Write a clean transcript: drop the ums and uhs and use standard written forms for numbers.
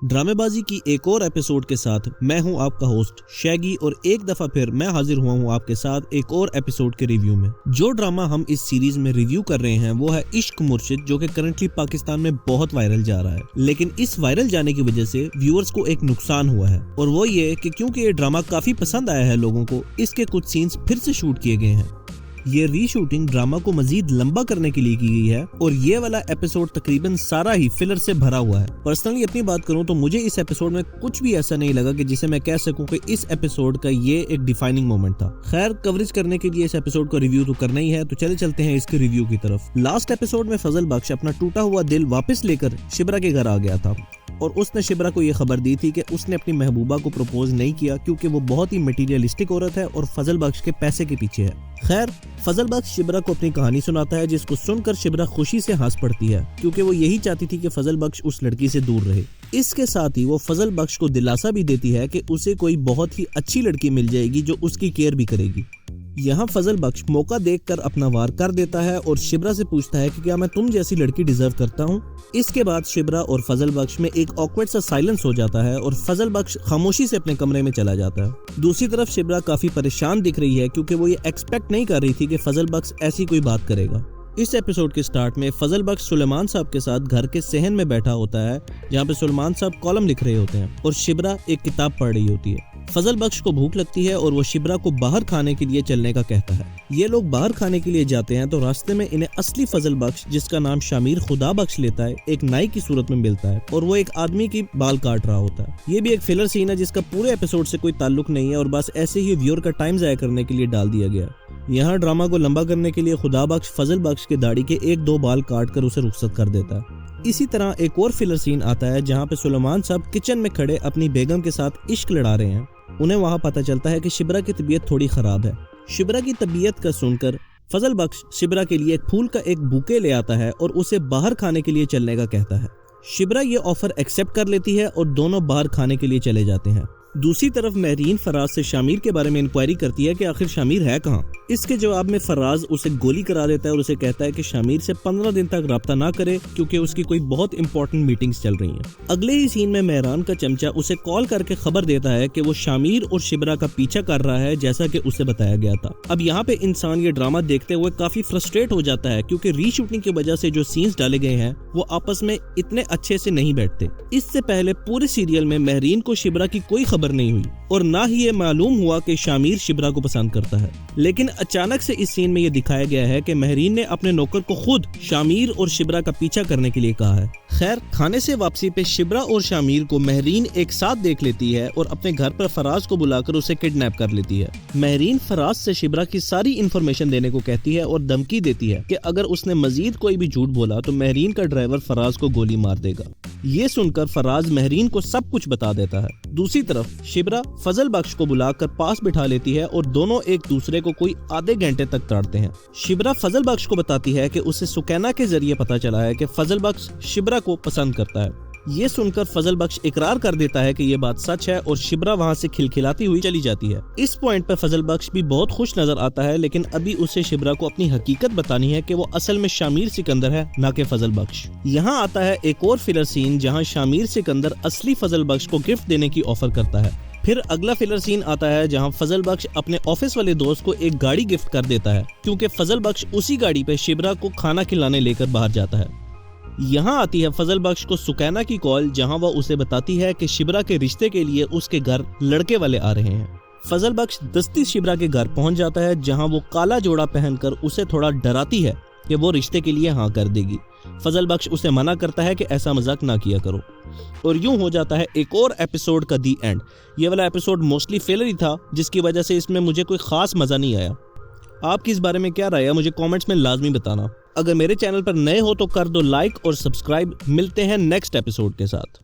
ड्रामेबाजी की एक और एपिसोड के साथ मैं हूं आपका होस्ट शैगी और एक दफा फिर मैं हाजिर हुआ हूं आपके साथ एक और एपिसोड के रिव्यू में। जो ड्रामा हम इस सीरीज में रिव्यू कर रहे हैं वो है इश्क मुर्शिद, जो कि करंटली पाकिस्तान में बहुत वायरल जा रहा है। लेकिन इस वायरल जाने की वजह से व्यूअर्स को एक नुकसान हुआ है, और वो ये कि क्योंकि ये ड्रामा काफी पसंद आया है लोगों को, इसके कुछ सीन्स फिर से शूट किए गए हैं। ये रीशूटिंग ड्रामा को मजीद लंबा करने के लिए की गई है, और ये वाला एपिसोड तकरीबन सारा ही फिलर से भरा हुआ है। पर्सनली अपनी बात करूं तो मुझे इस एपिसोड में कुछ भी ऐसा नहीं लगा कि जिसे मैं कह सकूं कि इस एपिसोड का ये एक डिफाइनिंग मोमेंट था। खैर, कवरेज करने के लिए इस एपिसोड का रिव्यू तो करना ही है, तो चलते हैं इसके रिव्यू की तरफ। लास्ट एपिसोड में फजल बख्श अपना टूटा हुआ दिल वापस लेकर शिब्रा के घर आ गया था, और उसने शिब्रा को ये खबर दी थी कि उसने अपनी महबूबा को प्रपोज नहीं किया क्योंकि वो बहुत ही मटीरियलिस्टिक औरत है और फजल बख्श के पैसे के पीछे है। खैर, फजल बख्श शिब्रा को अपनी कहानी सुनाता है, जिसको सुनकर शिब्रा खुशी से हंस पड़ती है क्योंकि वो यही चाहती थी कि फजल बख्श उस लड़की से दूर रहे। इसके साथ ही वो फजल बख्श को दिलासा भी देती है कि उसे कोई बहुत ही अच्छी लड़की मिल जाएगी जो उसकी केयर भी करेगी। यहाँ फजल बख्श मौका देखकर अपना वार कर देता है और शिब्रा से पूछता है कि क्या मैं तुम जैसी लड़की डिजर्व करता हूँ। इसके बाद शिब्रा और फजल बख्श में एक ऑकवर्ड सा साइलेंस हो जाता है और फजल बख्श खामोशी से अपने कमरे में चला जाता है। दूसरी तरफ शिब्रा काफी परेशान दिख रही है क्योंकि वो ये एक्सपेक्ट नहीं कर रही थी कि फजल बख्श ऐसी कोई बात करेगा। इस एपिसोड के स्टार्ट में फजल बख्श सुलेमान साहब के साथ घर के सहन में बैठा होता है, जहाँ पे सुलेमान साहब कॉलम लिख रहे होते हैं और शिब्रा एक किताब पढ़ रही होती है। फजल बख्श को भूख लगती है और वो शिब्रा को बाहर खाने के लिए चलने का कहता है। ये लोग बाहर खाने के लिए जाते हैं तो रास्ते में इन्हें असली फजल बख्श, जिसका नाम शामिर खुदा बख्श लेता है, एक नाई की सूरत में मिलता है और वो एक आदमी की बाल काट रहा होता है। ये भी एक फिलर सीन है जिसका पूरे एपिसोड से कोई ताल्लुक नहीं है और बस ऐसे ही व्यूअर का टाइम जाया करने के लिए डाल दिया गया। यहाँ ड्रामा को लंबा करने के लिए खुदा बख्श फजल बख्श के दाढ़ी के 1-2 बाल काट कर उसे रुखसत कर देता है। इसी तरह एक और फिलर सीन आता है जहाँ पे सुलेमान साहब किचन में खड़े अपनी बेगम के साथ इश्क लड़ा रहे हैं। उन्हें वहाँ पता चलता है कि शिब्रा की तबीयत थोड़ी खराब है। शिब्रा की तबीयत का सुनकर फजल बख्श शिब्रा के लिए फूल का एक बुके ले आता है और उसे बाहर खाने के लिए चलने का कहता है। शिब्रा ये ऑफर एक्सेप्ट कर लेती है और दोनों बाहर खाने के लिए चले जाते हैं। दूसरी तरफ महरीन फराज से शामिर के बारे में इंक्वायरी करती है कि आखिर शामिर है कहाँ। इसके जवाब में फराज उसे गोली करा देता है और उसे कहता है कि शामिर से 15 दिन तक रब्ता ना करे क्योंकि उसकी कोई बहुत इंपॉर्टेंट मीटिंग्स चल रही हैं। अगले ही सीन में मेहरान का चमचा उसे कॉल करके खबर देता है कि वो शामिर और शिब्रा का पीछा कर रहा है, जैसा कि उसे बताया गया था। अब यहाँ पे इंसान ये ड्रामा देखते हुए काफी फ्रस्ट्रेट हो जाता है क्योंकि रीशूटिंग की वजह से जो सीन्स डाले गए हैं वो आपस में इतने अच्छे से नहीं बैठते। इससे पहले पूरे सीरियल में महरीन को शिब्रा की कोई खबर नहीं हुई और ना ही ये मालूम हुआ कि शामिर शिब्रा को पसंद करता है। लेकिन अचानक से इस सीन में ये दिखाया गया है कि महरीन ने अपने नौकर को खुद शामिर और शिब्रा का पीछा करने के लिए कहा है। खैर, खाने से वापसी पे शिब्रा और शामिर को महरीन एक साथ देख लेती है और अपने घर पर फराज को बुलाकर उसे किडनैप कर लेती है। महरीन फराज से शिब्रा की सारी इंफॉर्मेशन देने को कहती है और धमकी देती है कि अगर उसने मजीद कोई भी झूठ बोला तो महरीन का ड्राइवर फराज को गोली मार देगा। ये सुनकर फराज महरीन को सब कुछ बता देता है। दूसरी तरफ शिब्रा फजल बख्श को बुलाकर पास बिठा लेती है और दोनों एक दूसरे को कोई आधे घंटे तक ताड़ते हैं। शिब्रा फजल बख्श को बताती है कि उसे सुकैना के जरिए पता चला है कि फजल बख्श शिब्रा को पसंद करता है। ये सुनकर फजल बख्श इकरार कर देता है कि ये बात सच है और शिब्रा वहाँ से खिलखिलाती हुई चली जाती है। इस पॉइंट पर फजल बख्श भी बहुत खुश नजर आता है, लेकिन अभी उसे शिब्रा को अपनी हकीकत बतानी है कि वो असल में शामिर सिकंदर है, ना कि फजल बख्श। यहाँ आता है एक और फिलर सीन जहाँ शामिर सिकंदर असली फजल बख्श को गिफ्ट देने की ऑफर करता है। फिर अगला फिलर सीन आता है जहां फजल बख्श अपने ऑफिस वाले दोस्त को एक गाड़ी गिफ्ट कर देता है क्योंकि फजल बख्श उसी गाड़ी पे शिब्रा को खाना खिलाने लेकर बाहर जाता है। यहाँ आती है फजल बख्श को सुकैना की कॉल, जहां वह उसे बताती है कि शिब्रा के रिश्ते के लिए उसके घर लड़के वाले आ रहे हैं। फजल बख्श दस्ती शिब्रा के घर पहुंच जाता है जहां वो काला जोड़ा पहनकर उसे थोड़ा डराती है कि वो रिश्ते के लिए हाँ कर देगी। फजल बख्श उसे मना करता है कि ऐसा मजाक ना किया करो, और यूं हो जाता है एक और एपिसोड का दी एंड। ये वाला एपिसोड मोस्टली फेलर ही था, जिसकी वजह से इसमें मुझे कोई खास मजा नहीं आया। आपकी इस बारे में क्या राय है मुझे कमेंट्स में लाजमी बताना। अगर मेरे चैनल पर नए हो तो कर दो लाइक और सब्सक्राइब। मिलते हैं नेक्स्ट एपिसोड के साथ।